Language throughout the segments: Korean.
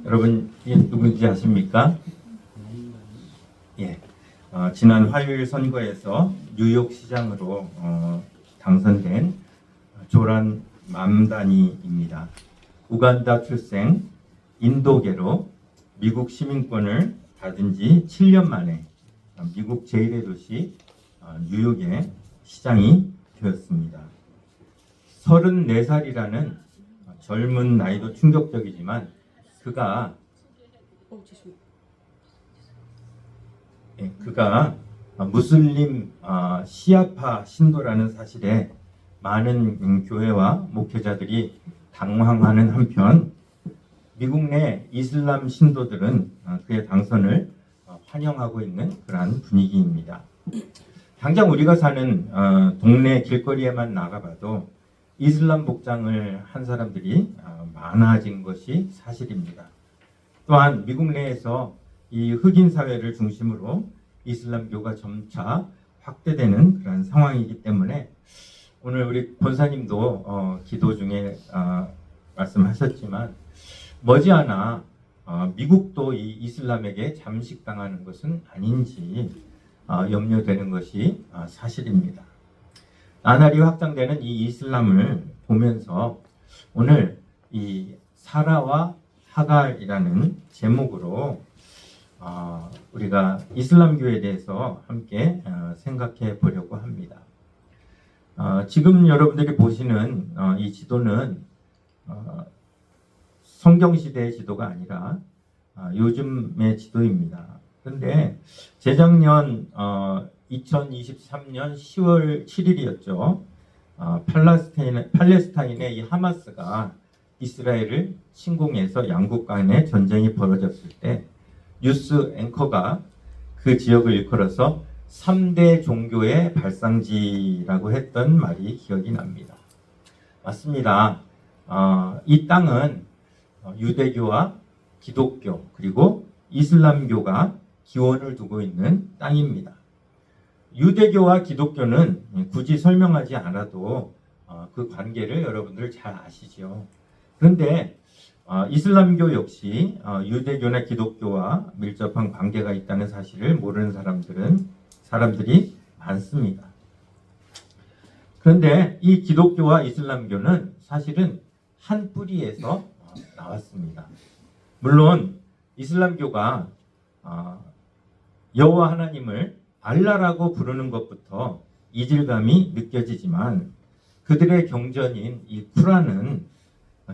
여러분 이게 누군지 아십니까? 예, 지난 화요일 선거에서 뉴욕 시장으로 당선된 조란 맘다니입니다. 우간다 출생, 인도계로 미국 시민권을 받은 지 7년 만에 미국 제1의 도시 뉴욕의 시장이 되었습니다. 34살이라는 젊은 나이도 충격적이지만 그가 무슬림 시아파 신도라는 사실에 많은 교회와 목회자들이 당황하는 한편 미국 내 이슬람 신도들은 그의 당선을 환영하고 있는 그러한 분위기입니다. 당장 우리가 사는 동네 길거리에만 나가봐도 이슬람 복장을 한 사람들이 많아진 것이 사실입니다. 또한 미국 내에서 이 흑인 사회를 중심으로 이슬람교가 점차 확대되는 그런 상황이기 때문에 오늘 우리 권사님도 기도 중에 말씀하셨지만 머지않아 미국도 이 이슬람에게 잠식당하는 것은 아닌지 염려되는 것이 사실입니다. 나날이 확장되는 이 이슬람을 보면서 오늘 이 사라와 하갈이라는 제목으로 우리가 이슬람교에 대해서 함께 생각해 보려고 합니다. 지금 여러분들이 보시는 이 지도는 성경시대의 지도가 아니라 요즘의 지도입니다. 그런데 재작년 2023년 10월 7일이었죠. 팔레스타인의 이 하마스가 이스라엘을 침공해서 양국 간의 전쟁이 벌어졌을 때 뉴스 앵커가 그 지역을 일컬어서 3대 종교의 발상지라고 했던 말이 기억이 납니다. 맞습니다. 이 땅은 유대교와 기독교 그리고 이슬람교가 기원을 두고 있는 땅입니다. 유대교와 기독교는 굳이 설명하지 않아도 그 관계를 여러분들 잘 아시죠. 그런데 이슬람교 역시 유대교나 기독교와 밀접한 관계가 있다는 사실을 모르는 사람들이 많습니다. 그런데 이 기독교와 이슬람교는 사실은 한 뿌리에서 나왔습니다. 물론 이슬람교가 여호와 하나님을 알라라고 부르는 것부터 이질감이 느껴지지만 그들의 경전인 이 쿠란은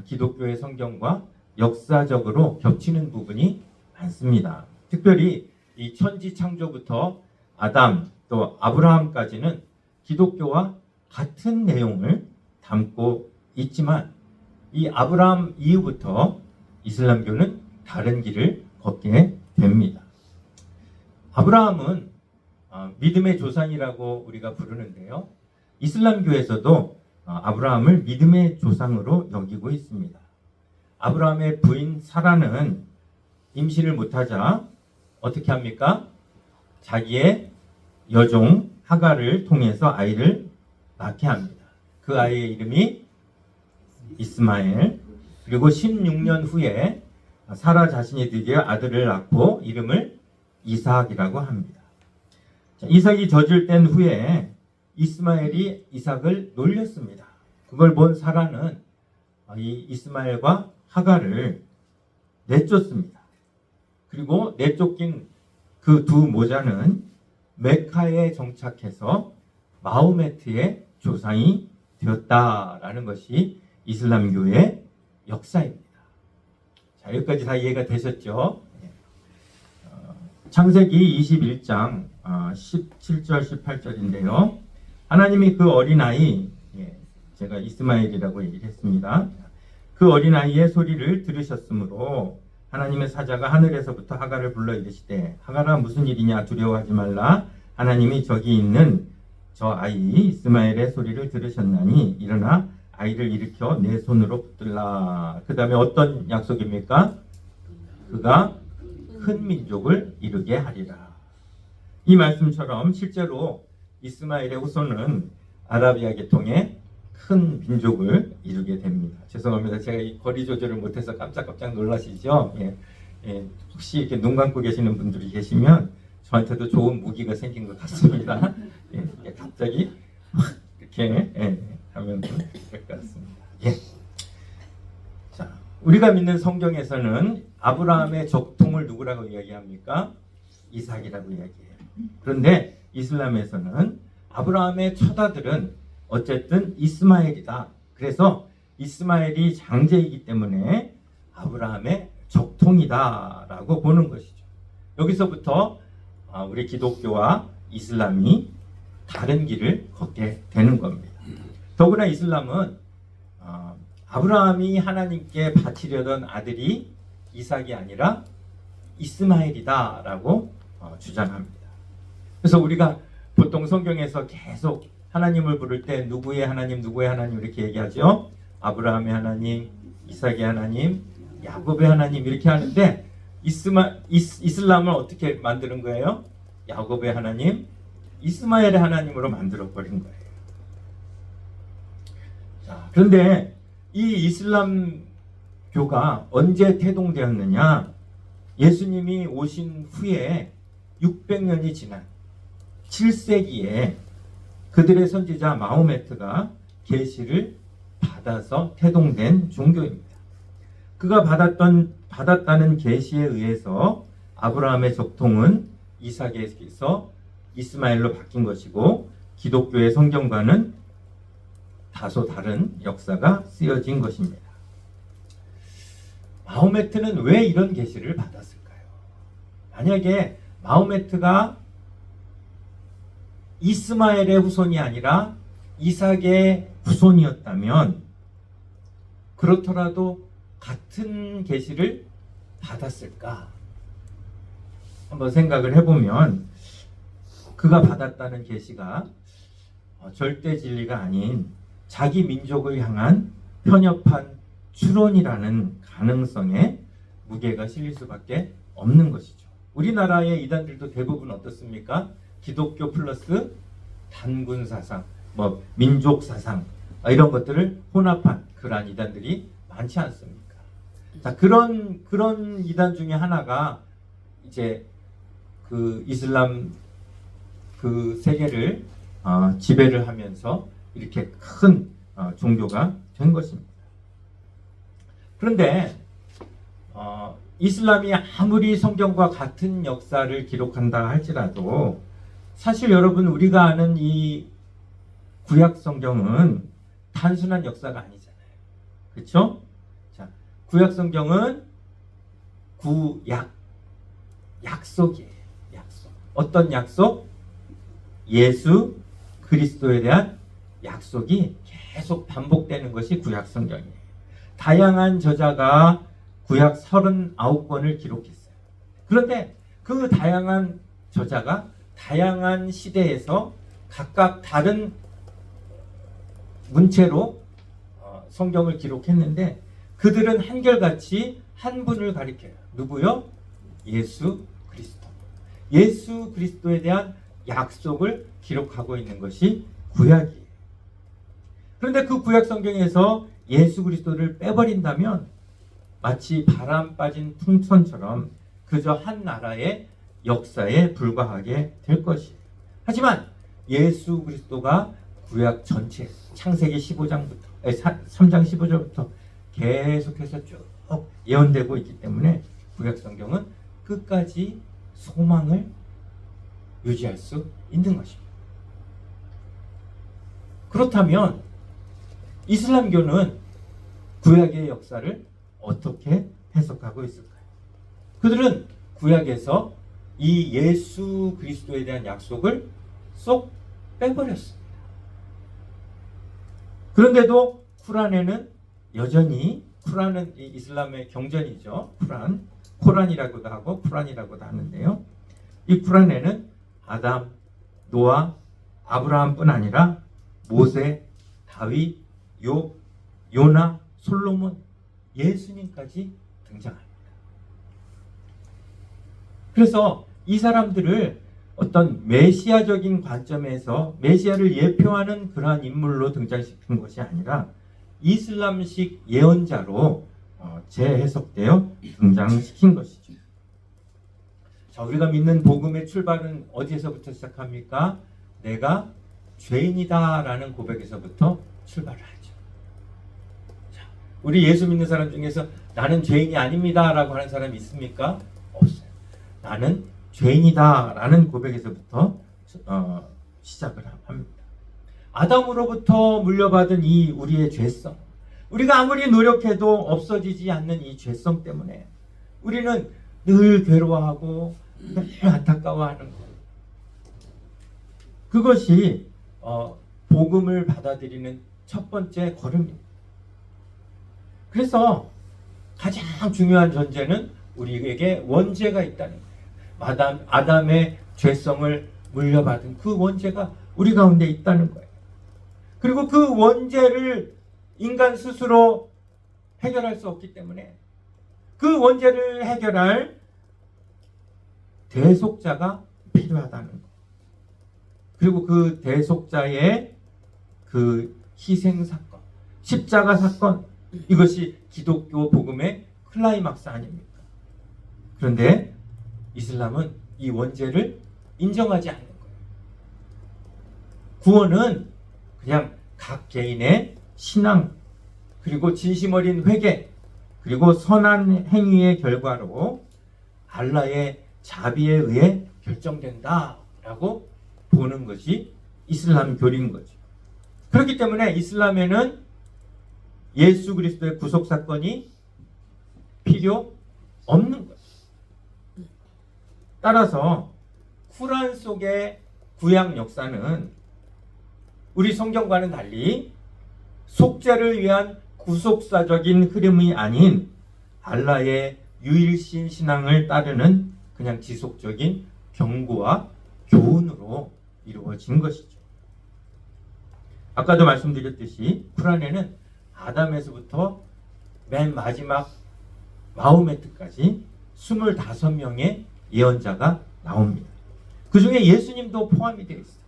기독교의 성경과 역사적으로 겹치는 부분이 많습니다. 특별히 이 천지 창조부터 아담 또 아브라함까지는 기독교와 같은 내용을 담고 있지만 이 아브라함 이후부터 이슬람교는 다른 길을 걷게 됩니다. 아브라함은 믿음의 조상이라고 우리가 부르는데요. 이슬람교에서도 아브라함을 믿음의 조상으로 여기고 있습니다. 아브라함의 부인 사라는 임신을 못하자 어떻게 합니까? 자기의 여종 하갈을 통해서 아이를 낳게 합니다. 그 아이의 이름이 이스마엘. 그리고 16년 후에 사라 자신이 드디어 아들을 낳고 이름을 이삭이라고 합니다. 이삭이 젖을 후에 이스마엘이 이삭을 놀렸습니다. 그걸 본 사라는 이 이스마엘과 하갈을 내쫓습니다. 그리고 내쫓긴 그 두 모자는 메카에 정착해서 마호메트의 조상이 되었다라는 것이 이슬람교의 역사입니다. 자, 여기까지 다 이해가 되셨죠? 창세기 21장 17절 18절인데요. 하나님이 그 어린아이, 제가 이스마엘이라고 얘기를 했습니다. 그 어린아이의 소리를 들으셨으므로 하나님의 사자가 하늘에서부터 하갈을 불러 이르시되 하갈아 무슨 일이냐 두려워하지 말라. 하나님이 저기 있는 저 아이 이스마엘의 소리를 들으셨나니 일어나 아이를 일으켜 내 손으로 붙들라. 그 다음에 어떤 약속입니까? 그가 큰 민족을 이루게 하리라. 이 말씀처럼 실제로 이스마엘의 후손은 아라비아 계통의 큰 민족을 이루게 됩니다. 죄송합니다. 제가 이 거리 조절을 못해서 깜짝깜짝 놀라시죠? 혹시 이렇게 눈 감고 계시는 분들이 계시면 저한테도 좋은 무기가 생긴 것 같습니다. 이게 갑자기 확 이렇게 하면 될 것 같습니다. 자, 우리가 믿는 성경에서는 아브라함의 적통을 누구라고 이야기합니까? 이삭이라고 이야기해요. 그런데 이슬람에서는 아브라함의 처자들은 어쨌든 이스마엘이다. 그래서 이스마엘이 장제이기 때문에 아브라함의 적통이다라고 보는 것이죠. 여기서부터 우리 기독교와 이슬람이 다른 길을 걷게 되는 겁니다. 더구나 이슬람은 아브라함이 하나님께 바치려던 아들이 이삭이 아니라 이스마엘이다라고 주장합니다. 그래서 우리가 보통 성경에서 계속 하나님을 부를 때 누구의 하나님 이렇게 얘기하죠. 아브라함의 하나님, 이삭의 하나님, 야곱의 하나님 이렇게 하는데 이슬람을 어떻게 만드는 거예요? 야곱의 하나님, 이스마엘의 하나님으로 만들어 버린 거예요. 자, 그런데 이 이슬람교가 언제 태동되었느냐? 예수님이 오신 후에 600년이 지난 7세기에 그들의 선지자 마호메트가 계시를 받아서 태동된 종교입니다. 그가 받았다는 계시에 의해서 아브라함의 적통은 이삭에서 이스마엘로 바뀐 것이고 기독교의 성경과는 다소 다른 역사가 쓰여진 것입니다. 마호메트는 왜 이런 계시를 받았을까요? 만약에 마호메트가 이스마엘의 후손이 아니라 이삭의 후손이었다면 그렇더라도 같은 계시를 받았을까? 한번 생각을 해보면 그가 받았다는 계시가 절대 진리가 아닌 자기 민족을 향한 편협한 추론이라는 가능성에 무게가 실릴 수밖에 없는 것이죠. 우리나라의 이단들도 대부분 어떻습니까? 기독교 플러스 단군 사상, 민족 사상 이런 것들을 혼합한 그러한 이단들이 많지 않습니까? 자, 그런 이단 중에 하나가 이제 그 이슬람 그 세계를 지배를 하면서 이렇게 큰 종교가 된 것입니다. 그런데 이슬람이 아무리 성경과 같은 역사를 기록한다 할지라도 사실 여러분 우리가 아는 이 구약 성경은 단순한 역사가 아니잖아요. 그렇죠? 자, 구약 성경은 약속이에요. 약속. 어떤 약속? 예수 그리스도에 대한 약속이 계속 반복되는 것이 구약 성경이에요. 다양한 저자가 구약 39권을 기록했어요. 그런데 그 다양한 저자가 다양한 시대에서 각각 다른 문체로 성경을 기록했는데 그들은 한결같이 한 분을 가리켜요. 누구요? 예수 그리스도. 예수 그리스도에 대한 약속을 기록하고 있는 것이 구약이에요. 그런데 그 구약 성경에서 예수 그리스도를 빼버린다면 마치 바람 빠진 풍선처럼 그저 한 나라의 역사에 불과하게 될 것이에요. 하지만 예수 그리스도가 구약 전체 창세기 3장 15절부터 계속해서 쭉 예언되고 있기 때문에 구약 성경은 끝까지 소망을 유지할 수 있는 것입니다. 그렇다면 이슬람교는 구약의 역사를 어떻게 해석하고 있을까요? 그들은 구약에서 이 예수 그리스도에 대한 약속을 쏙 빼버렸습니다. 그런데도 쿠란에는 여전히, 쿠란은 이 이슬람의 경전이죠. 코란이라고도 하고 쿠란이라고도 하는데요. 이 쿠란에는 아담, 노아, 아브라함뿐 아니라 모세, 다윗, 욥, 요나, 솔로몬, 예수님까지 등장합니다. 그래서 이 사람들을 어떤 메시아적인 관점에서 메시아를 예표하는 그러한 인물로 등장시킨 것이 아니라 이슬람식 예언자로 재해석되어 등장시킨 것이죠. 자, 우리가 믿는 복음의 출발은 어디에서부터 시작합니까? 내가 죄인이다라는 고백에서부터 출발을 하죠. 자, 우리 예수 믿는 사람 중에서 나는 죄인이 아닙니다라고 하는 사람이 있습니까? 없어요. 나는 죄인이다라는 고백에서부터 시작을 합니다. 아담으로부터 물려받은 이 우리의 죄성, 우리가 아무리 노력해도 없어지지 않는 이 죄성 때문에 우리는 늘 괴로워하고 늘 안타까워하는 거예요. 그것이 복음을 받아들이는 첫 번째 걸음입니다. 그래서 가장 중요한 전제는 우리에게 원죄가 있다는 거예요. 아담의 죄성을 물려받은 그 원죄가 우리 가운데 있다는 거예요. 그리고 그 원죄를 인간 스스로 해결할 수 없기 때문에 그 원죄를 해결할 대속자가 필요하다는 것. 그리고 그 대속자의 그 희생 사건, 십자가 사건, 이것이 기독교 복음의 클라이막스 아닙니까? 그런데 이슬람은 이 원죄를 인정하지 않는 거예요. 구원은 그냥 각 개인의 신앙, 그리고 진심 어린 회개, 그리고 선한 행위의 결과로 알라의 자비에 의해 결정된다라고 보는 것이 이슬람 교리인 거죠. 그렇기 때문에 이슬람에는 예수 그리스도의 구속 사건이 필요 없는 거예요. 따라서 쿠란 속의 구약 역사는 우리 성경과는 달리 속죄를 위한 구속사적인 흐름이 아닌 알라의 유일신 신앙을 따르는 그냥 지속적인 경고와 교훈으로 이루어진 것이죠. 아까도 말씀드렸듯이 쿠란에는 아담에서부터 맨 마지막 마호메트까지 25명의 예언자가 나옵니다. 그 중에 예수님도 포함이 되어 있어요.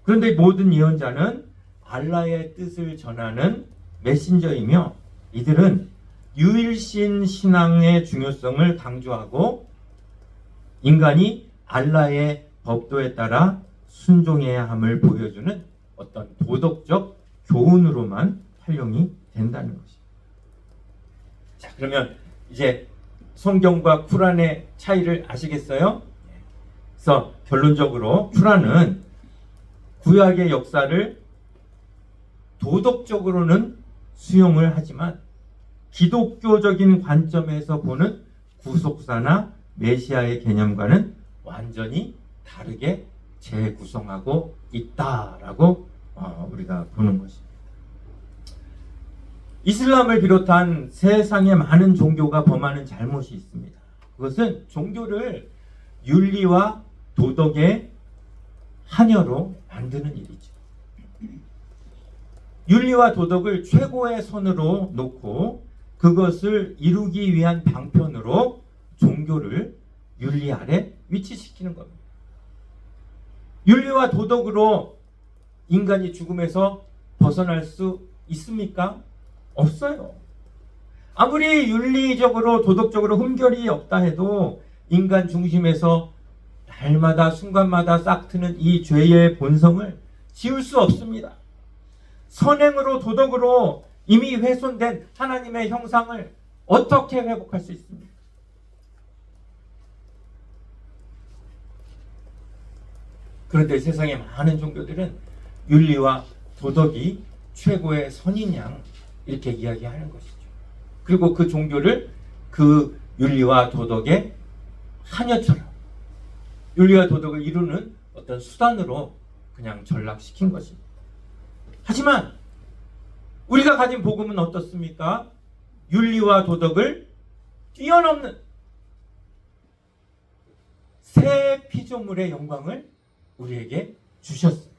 그런데 모든 예언자는 알라의 뜻을 전하는 메신저이며 이들은 유일신 신앙의 중요성을 강조하고 인간이 알라의 법도에 따라 순종해야 함을 보여주는 어떤 도덕적 교훈으로만 활용이 된다는 것입니다. 자, 그러면 이제 성경과 쿠란의 차이를 아시겠어요? 그래서 결론적으로 쿠란은 구약의 역사를 도덕적으로는 수용을 하지만 기독교적인 관점에서 보는 구속사나 메시아의 개념과는 완전히 다르게 재구성하고 있다라고 우리가 보는 것입니다. 이슬람을 비롯한 세상의 많은 종교가 범하는 잘못이 있습니다. 그것은 종교를 윤리와 도덕의 한여로 만드는 일이죠. 윤리와 도덕을 최고의 선으로 놓고 그것을 이루기 위한 방편으로 종교를 윤리 아래 위치시키는 겁니다. 윤리와 도덕으로 인간이 죽음에서 벗어날 수 있습니까? 없어요. 아무리 윤리적으로 도덕적으로 흠결이 없다 해도 인간 중심에서 날마다 순간마다 싹트는 이 죄의 본성을 지울 수 없습니다. 선행으로 도덕으로 이미 훼손된 하나님의 형상을 어떻게 회복할 수 있습니까? 그런데 세상의 많은 종교들은 윤리와 도덕이 최고의 선인 양 이렇게 이야기하는 것이죠. 그리고 그 종교를 그 윤리와 도덕의 한여처럼 윤리와 도덕을 이루는 어떤 수단으로 그냥 전락시킨 것입니다. 하지만 우리가 가진 복음은 어떻습니까? 윤리와 도덕을 뛰어넘는 새 피조물의 영광을 우리에게 주셨습니다.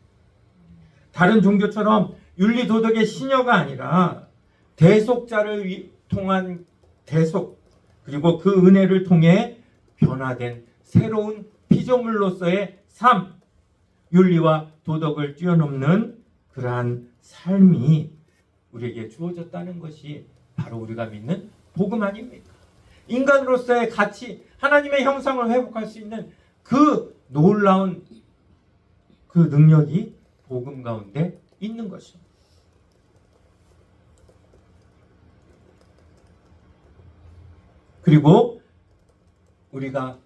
다른 종교처럼 윤리 도덕의 시녀가 아니라 대속자를 통한 대속, 그리고 그 은혜를 통해 변화된 새로운 피조물로서의 삶, 윤리와 도덕을 뛰어넘는 그러한 삶이 우리에게 주어졌다는 것이 바로 우리가 믿는 복음 아닙니까? 인간으로서의 가치, 하나님의 형상을 회복할 수 있는 그 놀라운 그 능력이 복음 가운데 있는 것입니다. 그리고 우리가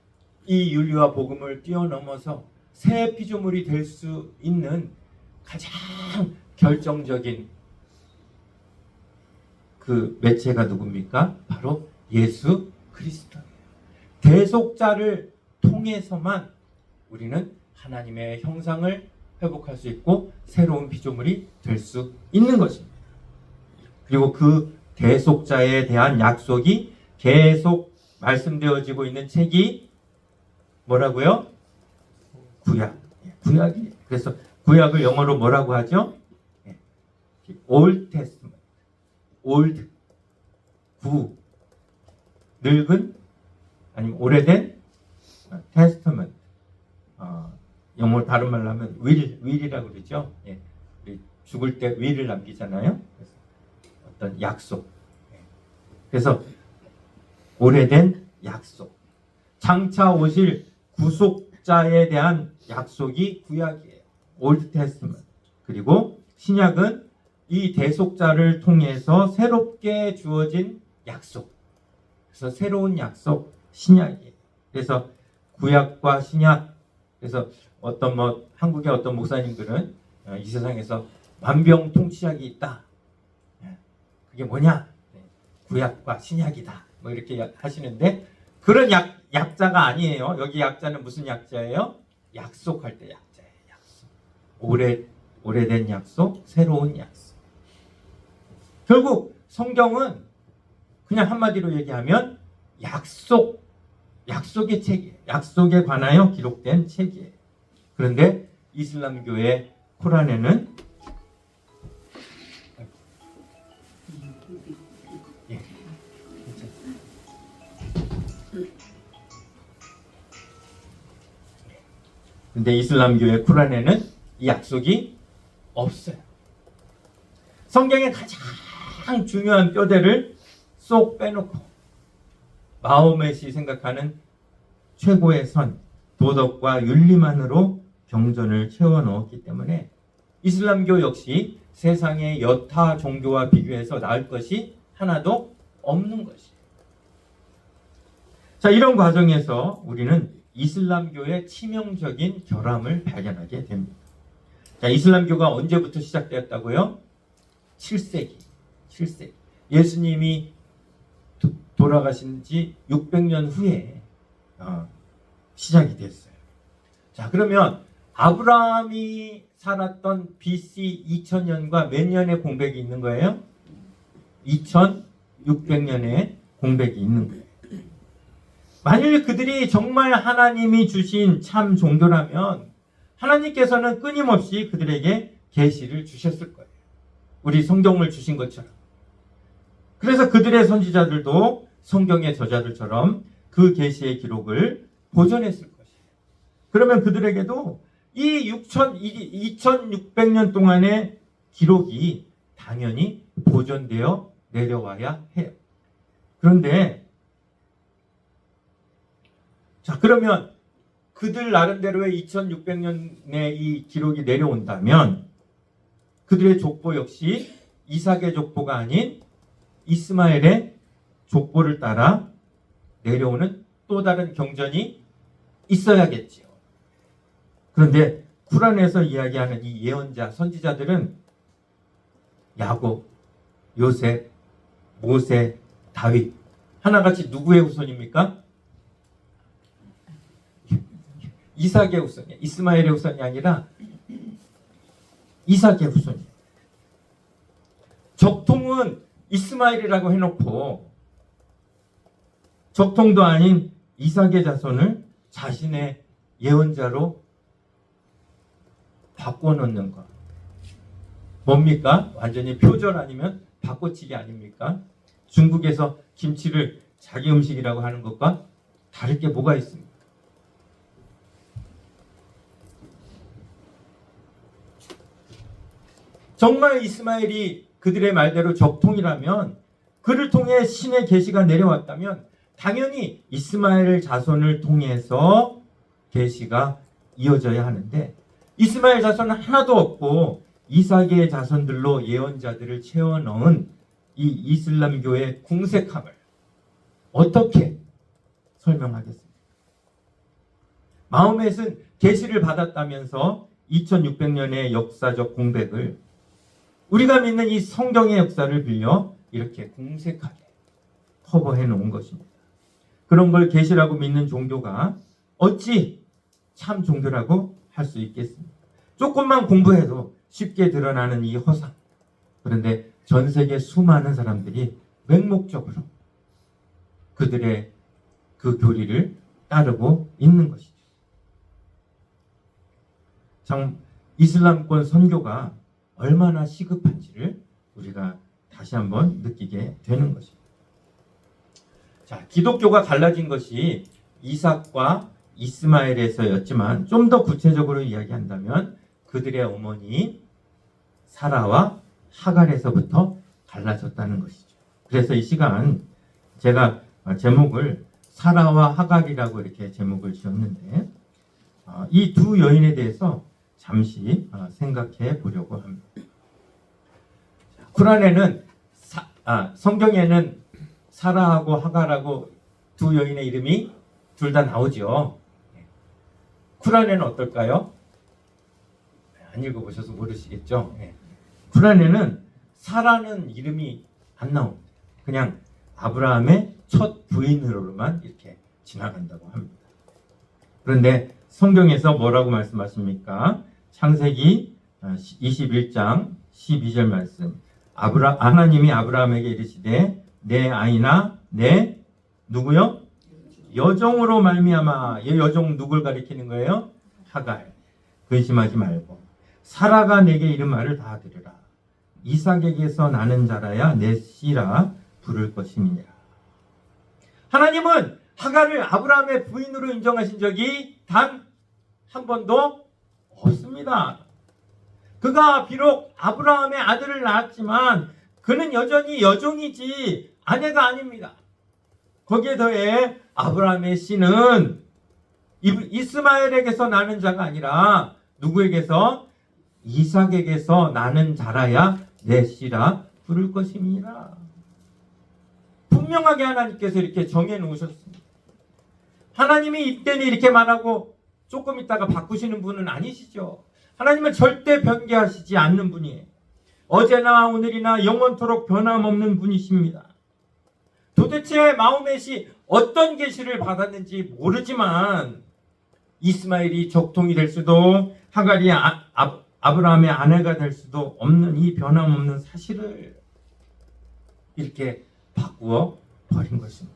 이 윤리와 복음을 뛰어넘어서 새 피조물이 될 수 있는 가장 결정적인 그 매체가 누굽니까? 바로 예수 그리스도예요. 대속자를 통해서만 우리는 하나님의 형상을 회복할 수 있고 새로운 피조물이 될 수 있는 것입니다. 그리고 그 대속자에 대한 약속이 계속 말씀되어지고 있는 책이 뭐라고요? 구약이에요. 그래서 구약을 영어로 뭐라고 하죠? Old Testament. Old, 늙은, 아니면 오래된 Testament. 영어로 다른 말로 하면 will이라고 그러죠. 죽을 때 will을 남기잖아요. 그래서 어떤 약속. 그래서 오래된 약속. 장차 오실 구속자에 대한 약속이 구약이에요. 올드 테스트먼트. 그리고 신약은 이 대속자를 통해서 새롭게 주어진 약속. 그래서 새로운 약속 신약이에요. 그래서 구약과 신약. 그래서 한국의 어떤 목사님들은 이 세상에서 만병통치약이 있다. 그게 뭐냐? 구약과 신약이다. 뭐 이렇게 하시는데 그런 약자가 아니에요. 여기 약자는 무슨 약자예요? 약속할 때 약자예요. 약속. 오래된 약속, 새로운 약속. 결국 성경은 그냥 한마디로 얘기하면 약속의 책이에요. 약속에 관하여 기록된 책이에요. 그런데 이슬람교의 코란에는 근데 이슬람교의 쿠란에는 이 약속이 없어요. 성경의 가장 중요한 뼈대를 쏙 빼놓고 마호멧이 생각하는 최고의 선, 도덕과 윤리만으로 경전을 채워 넣었기 때문에 이슬람교 역시 세상의 여타 종교와 비교해서 나을 것이 하나도 없는 것이에요. 자, 이런 과정에서 우리는 이슬람교의 치명적인 결함을 발견하게 됩니다. 자, 이슬람교가 언제부터 시작되었다고요? 7세기. 예수님이 돌아가신 지 600년 후에 시작이 됐어요. 자, 그러면 아브라함이 살았던 BC 2000년과 몇 년의 공백이 있는 거예요? 2600년의 공백이 있는 거예요. 만일 그들이 정말 하나님이 주신 참 종교라면 하나님께서는 끊임없이 그들에게 계시를 주셨을 거예요. 우리 성경을 주신 것처럼. 그래서 그들의 선지자들도 성경의 저자들처럼 그 계시의 기록을 보존했을 것이에요. 그러면 그들에게도 이 2600년 동안의 기록이 당연히 보존되어 내려와야 해요. 그런데 자, 그러면 그들 나름대로의 2600년의 이 기록이 내려온다면 그들의 족보 역시 이삭의 족보가 아닌 이스마엘의 족보를 따라 내려오는 또 다른 경전이 있어야겠지요. 그런데 쿠란에서 이야기하는 이 예언자, 선지자들은 야곱, 요셉, 모세, 다윗 하나같이 누구의 후손입니까? 이삭의 후손이에요. 이스마엘의 후손이 아니라 이삭의 후손이에요. 적통은 이스마엘이라고 해놓고 적통도 아닌 이삭의 자손을 자신의 예언자로 바꿔놓는 것. 뭡니까? 완전히 표절 아니면 바꿔치기 아닙니까? 중국에서 김치를 자기 음식이라고 하는 것과 다를 게 뭐가 있습니까? 정말 이스마엘이 그들의 말대로 적통이라면, 그를 통해 신의 계시가 내려왔다면 당연히 이스마엘 자손을 통해서 계시가 이어져야 하는데, 이스마엘 자손은 하나도 없고 이삭의 자손들로 예언자들을 채워 넣은 이 이슬람교의 궁색함을 어떻게 설명하겠습니까? 마호멧은 계시를 받았다면서 2600년의 역사적 공백을 우리가 믿는 이 성경의 역사를 빌려 이렇게 궁색하게 커버해 놓은 것입니다. 그런 걸 계시라고 믿는 종교가 어찌 참 종교라고 할 수 있겠습니까? 조금만 공부해도 쉽게 드러나는 이 허상. 그런데 전 세계 수많은 사람들이 맹목적으로 그들의 그 교리를 따르고 있는 것이죠. 참 이슬람권 선교가 얼마나 시급한지를 우리가 다시 한번 느끼게 되는 것입니다. 자, 기독교가 갈라진 것이 이삭과 이스마엘에서였지만 좀 더 구체적으로 이야기한다면 그들의 어머니 사라와 하갈에서부터 갈라졌다는 것이죠. 그래서 이 시간 제가 제목을 사라와 하갈이라고 이렇게 제목을 지었는데, 이 두 여인에 대해서 잠시 생각해 보려고 합니다. 쿠란에는 성경에는 사라하고 하갈하고 두 여인의 이름이 둘 다 나오죠. 쿠란에는 어떨까요? 안 읽어보셔서 모르시겠죠? 쿠란에는 사라는 이름이 안 나옵니다. 그냥 아브라함의 첫 부인으로만 이렇게 지나간다고 합니다. 그런데 성경에서 뭐라고 말씀하십니까? 창세기 21장 12절 말씀. 하나님이 아브라함에게 이르시되 내 아이나 내 누구요? 여종으로 말미암아. 이 여종 누굴 가리키는 거예요? 하갈. 근심하지 말고 사라가 내게 이른 말을 다 들으라. 이삭에게서 나는 자라야 내 씨라 부를 것임이니라. 하나님은 하갈을 아브라함의 부인으로 인정하신 적이 단 한 번도 없습니다. 그가 비록 아브라함의 아들을 낳았지만 그는 여전히 여종이지 아내가 아닙니다. 거기에 더해 아브라함의 씨는 이스마엘에게서 나는 자가 아니라 누구에게서? 이삭에게서 나는 자라야 내 씨라 부를 것임이라. 분명하게 하나님께서 이렇게 정해 놓으셨습니다. 하나님이 이때는 이렇게 말하고 조금 있다가 바꾸시는 분은 아니시죠. 하나님은 절대 변개하시지 않는 분이에요. 어제나 오늘이나 영원토록 변함없는 분이십니다. 도대체 마호멧이 어떤 계시를 받았는지 모르지만 이스마엘이 적통이 될 수도 하갈이 아브라함의 아내가 될 수도 없는 이 변함없는 사실을 이렇게 바꾸어 버린 것입니다.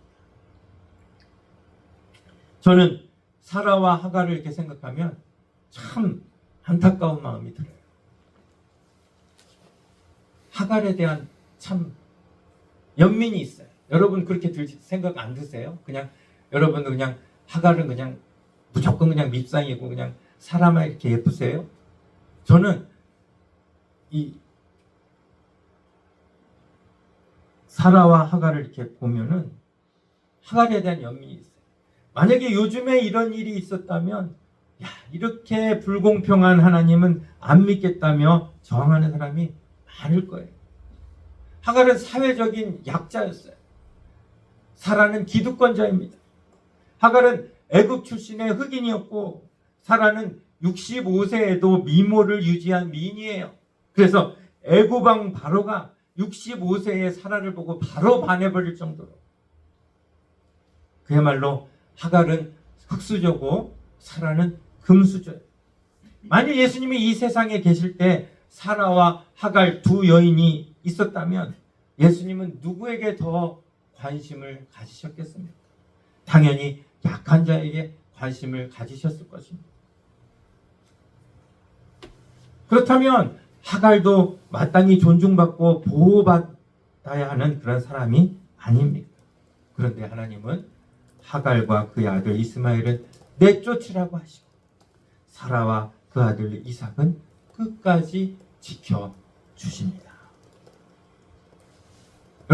저는 사라와 하갈을 이렇게 생각하면 참 안타까운 마음이 들어요. 하갈에 대한 참 연민이 있어요. 여러분 그렇게 생각 안 드세요? 그냥 여러분은 그냥 하갈은 그냥 무조건 그냥 밉상이고 그냥 사람만 이렇게 예쁘세요? 저는 이 사라와 하갈을 이렇게 보면은 하갈에 대한 연민이 있어요. 만약에 요즘에 이런 일이 있었다면 야, 이렇게 불공평한 하나님은 안 믿겠다며 저항하는 사람이 많을 거예요. 하갈은 사회적인 약자였어요. 사라는 기득권자입니다. 하갈은 애굽 출신의 흑인이었고 사라는 65세에도 미모를 유지한 미인이에요. 그래서 애굽 왕 바로가 65세의 사라를 보고 바로 반해버릴 정도로 그야말로 하갈은 흙수저고 사라는 금수저예요. 만약 예수님이 이 세상에 계실 때 사라와 하갈 두 여인이 있었다면 예수님은 누구에게 더 관심을 가지셨겠습니까? 당연히 약한 자에게 관심을 가지셨을 것입니다. 그렇다면 하갈도 마땅히 존중받고 보호받아야 하는 그런 사람이 아닙니까? 그런데 하나님은 하갈과 그의 아들 이스마엘은 내쫓으라고 하시고 사라와 그 아들 이삭은 끝까지 지켜주십니다.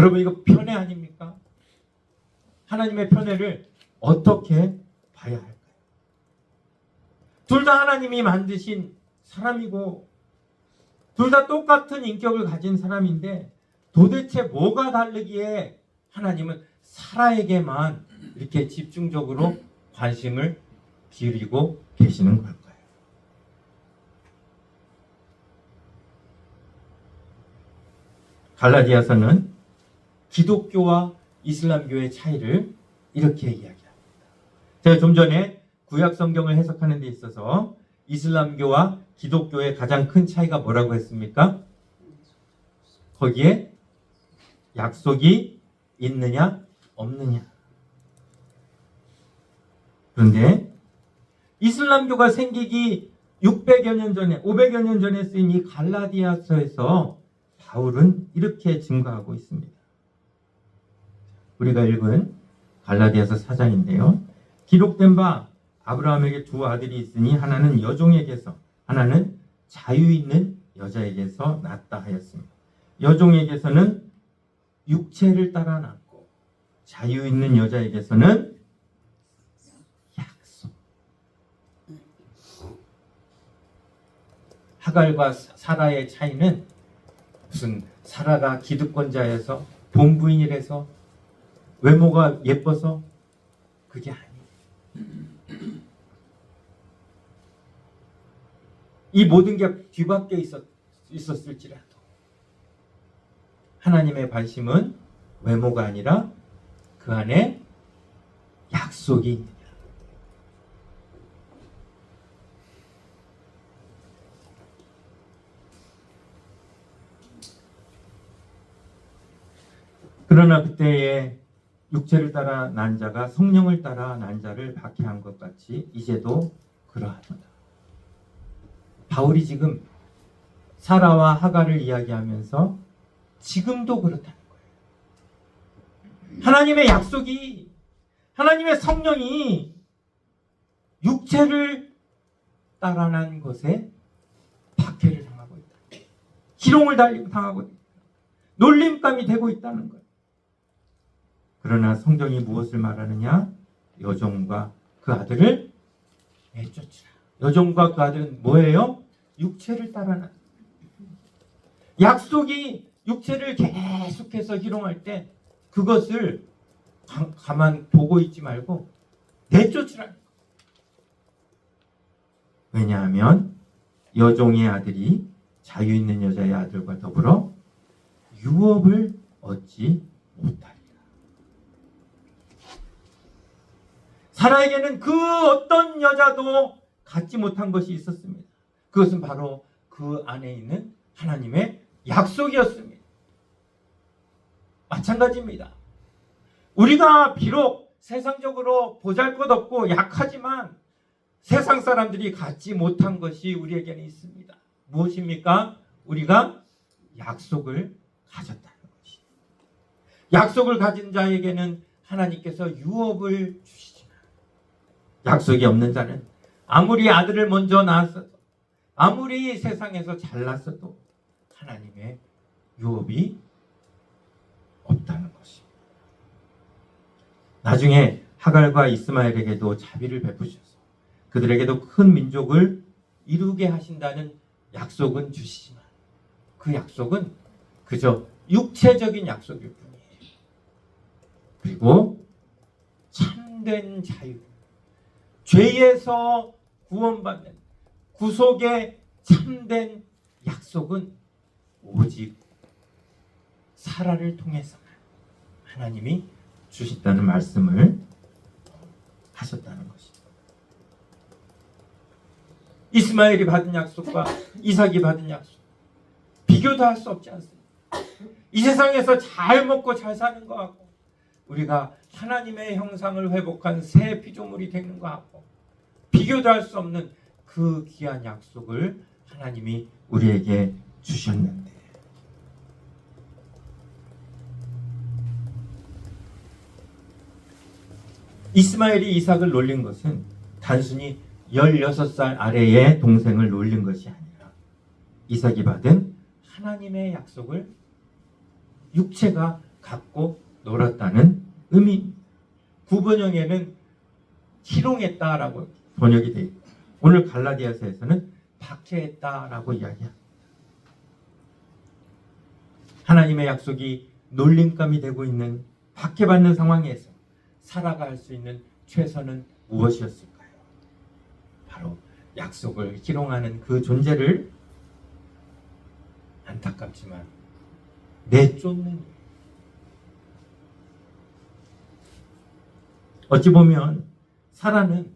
여러분 이거 편애 아닙니까? 하나님의 편애를 어떻게 봐야 할까요? 둘 다 하나님이 만드신 사람이고 둘 다 똑같은 인격을 가진 사람인데 도대체 뭐가 다르기에 하나님은 사라에게만 이렇게 집중적으로 관심을 기울이고 계시는 걸까요? 갈라디아서는 기독교와 이슬람교의 차이를 이렇게 이야기합니다. 제가 좀 전에 구약 성경을 해석하는 데 있어서 이슬람교와 기독교의 가장 큰 차이가 뭐라고 했습니까? 거기에 약속이 있느냐 없느냐. 그런데 이슬람교가 생기기 600여 년 전에 500여 년 전에 쓰인 이 갈라디아서에서 바울은 이렇게 증거하고 있습니다. 우리가 읽은 갈라디아서 4장인데요. 기록된 바 아브라함에게 두 아들이 있으니 하나는 여종에게서 하나는 자유 있는 여자에게서 낳았다 하였습니다. 여종에게서는 육체를 따라 낳고 자유 있는 여자에게서는 약속. 하갈과 사라의 차이는 무슨 사라가 기득권자여서 본부인이라서 외모가 예뻐서 그게 아니에요. 이 모든 게 뒤바뀌어 있었을지라도 하나님의 관심은 외모가 아니라 그 안에 약속이 있느냐. 그러나 그때의 육체를 따라 난 자가 성령을 따라 난 자를 박해한 것 같이 이제도 그러하도다. 바울이 지금 사라와 하갈을 이야기하면서 지금도 그렇다는 거예요. 하나님의 약속이, 하나님의 성령이 육체를 따라 난 것에 박해를 당하고 있다. 희롱을 당하고 있다. 놀림감이 되고 있다는 거예요. 그러나 성경이 무엇을 말하느냐? 여종과 그 아들을 내쫓으라. 여종과 그 아들은 뭐예요? 육체를 따라나. 약속이 육체를 계속해서 희롱할 때 그것을 가만 보고 있지 말고 내쫓으라. 왜냐하면 여종의 아들이 자유 있는 여자의 아들과 더불어 유업을 얻지 못하리라. 사라에게는 그 어떤 여자도 갖지 못한 것이 있었습니다. 그것은 바로 그 안에 있는 하나님의 약속이었습니다. 마찬가지입니다. 우리가 비록 세상적으로 보잘것없고 약하지만 세상 사람들이 갖지 못한 것이 우리에게는 있습니다. 무엇입니까? 우리가 약속을 가졌다는 것이. 약속을 가진 자에게는 하나님께서 유업을 주시지만 약속이 없는 자는 아무리 아들을 먼저 낳았어도 아무리 세상에서 잘났어도 하나님의 유업이 없다는 것입니다. 나중에 하갈과 이스마엘에게도 자비를 베푸셔서 그들에게도 큰 민족을 이루게 하신다는 약속은 주시지만 그 약속은 그저 육체적인 약속일 뿐이에요. 그리고 참된 자유, 죄에서 구원받는 구속의 참된 약속은 오직 사라를 통해서만 하나님이 주셨다는 말씀을 하셨다는 것입니다. 이스마엘이 받은 약속과 이삭이 받은 약속 비교도 할 수 없지 않습니다. 이 세상에서 잘 먹고 잘 사는 것하고 우리가 하나님의 형상을 회복한 새 피조물이 되는 것하고 비교도 할 수 없는 그 귀한 약속을 하나님이 우리에게 주셨는데 이스마엘이 이삭을 놀린 것은 단순히 16살 아래의 동생을 놀린 것이 아니라 이삭이 받은 하나님의 약속을 육체가 갖고 놀았다는 의미입니다. 구번역에는 희롱했다라고 번역이 되어 있고, 오늘 갈라디아서에서는 박해했다라고 이야기합니다. 하나님의 약속이 놀림감이 되고 있는 박해받는 상황에서 살아갈 수 있는 최선은 무엇이었을까요? 바로 약속을 희롱하는 그 존재를 안타깝지만 내쫓는 일. 어찌 보면 사라는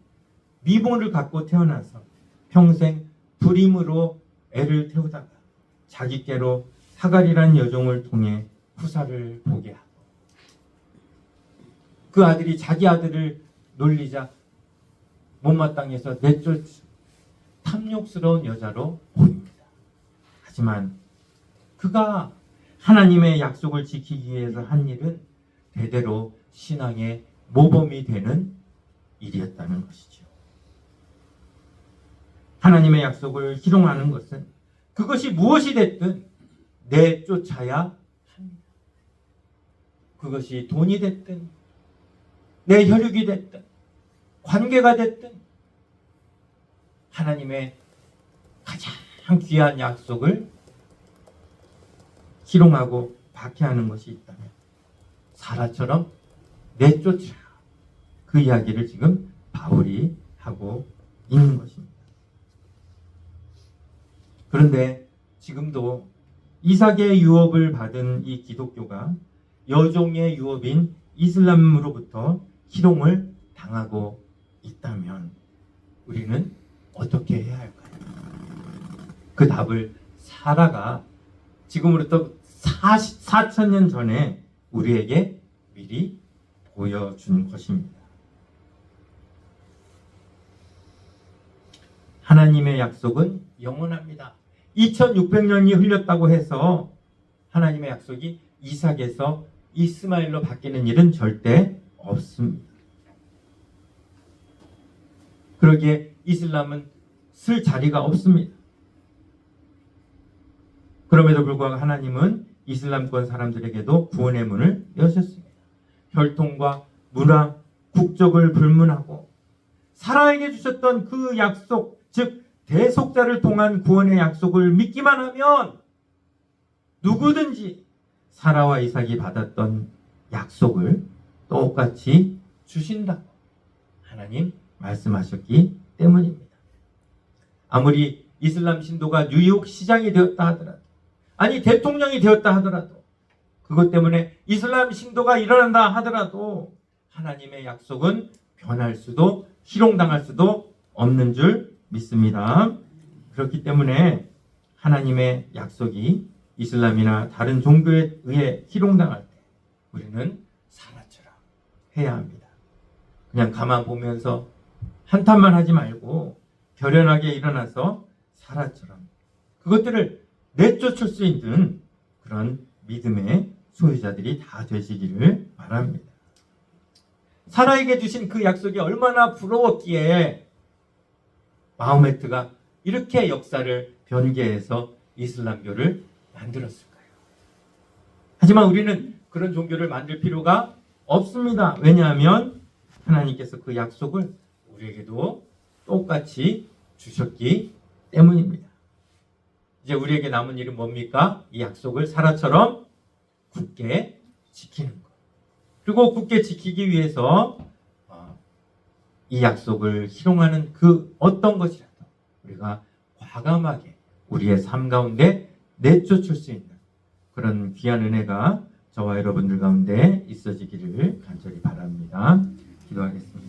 미모를 갖고 태어나서 평생 불임으로 애를 태우다가 자기께로 하갈이라는 여종을 통해 후사를 보게 하고, 그 아들이 자기 아들을 놀리자 못마땅해서 내쫓 탐욕스러운 여자로 보입니다. 하지만 그가 하나님의 약속을 지키기 위해서 한 일은 대대로 신앙의 모범이 되는 일이었다는 것이죠. 하나님의 약속을 희롱하는 것은 그것이 무엇이 됐든 내쫓아야 합니다. 그것이 돈이 됐든 내 혈육이 됐든 관계가 됐든 하나님의 가장 귀한 약속을 희롱하고 박해하는 것이 있다면 사라처럼 내쫓으라. 그 이야기를 지금 바울이 하고 있는 것입니다. 그런데 지금도 이삭의 유업을 받은 이 기독교가 여종의 유업인 이슬람으로부터 희롱을 당하고 있다면 우리는 어떻게 해야 할까요? 그 답을 사라가 지금으로부터 4,000년 전에 우리에게 미리 보여준 것입니다. 하나님의 약속은 영원합니다. 2600년이 흘렸다고 해서 하나님의 약속이 이삭에서 이스마엘로 바뀌는 일은 절대 없습니다. 그러기에 이슬람은 쓸 자리가 없습니다. 그럼에도 불구하고 하나님은 이슬람권 사람들에게도 구원의 문을 여셨습니다. 혈통과 문화, 국적을 불문하고 사라에게 주셨던 그 약속, 즉 대속자를 통한 구원의 약속을 믿기만 하면 누구든지 사라와 이삭이 받았던 약속을 똑같이 주신다고 하나님 말씀하셨기 때문입니다. 아무리 이슬람 신도가 뉴욕 시장이 되었다 하더라도, 아니 대통령이 되었다 하더라도, 그것 때문에 이슬람 신도가 일어난다 하더라도 하나님의 약속은 변할 수도 희롱당할 수도 없는 줄 믿습니다. 그렇기 때문에 하나님의 약속이 이슬람이나 다른 종교에 의해 희롱당할 때 우리는 사라처럼 해야 합니다. 그냥 가만 보면서 한탄만 하지 말고 결연하게 일어나서 사라처럼 그것들을 내쫓을 수 있는 그런 믿음의 소유자들이 다 되시기를 바랍니다. 사라에게 주신 그 약속이 얼마나 부러웠기에 마호메트가 이렇게 역사를 변개해서 이슬람교를 만들었을까요? 하지만 우리는 그런 종교를 만들 필요가 없습니다. 왜냐하면 하나님께서 그 약속을 우리에게도 똑같이 주셨기 때문입니다. 이제 우리에게 남은 일은 뭡니까? 이 약속을 사라처럼 굳게 지키는 것. 그리고 굳게 지키기 위해서 이 약속을 희롱하는 그 어떤 것이라도 우리가 과감하게 우리의 삶 가운데 내쫓을 수 있는 그런 귀한 은혜가 저와 여러분들 가운데 있어지기를 간절히 바랍니다. 기도하겠습니다.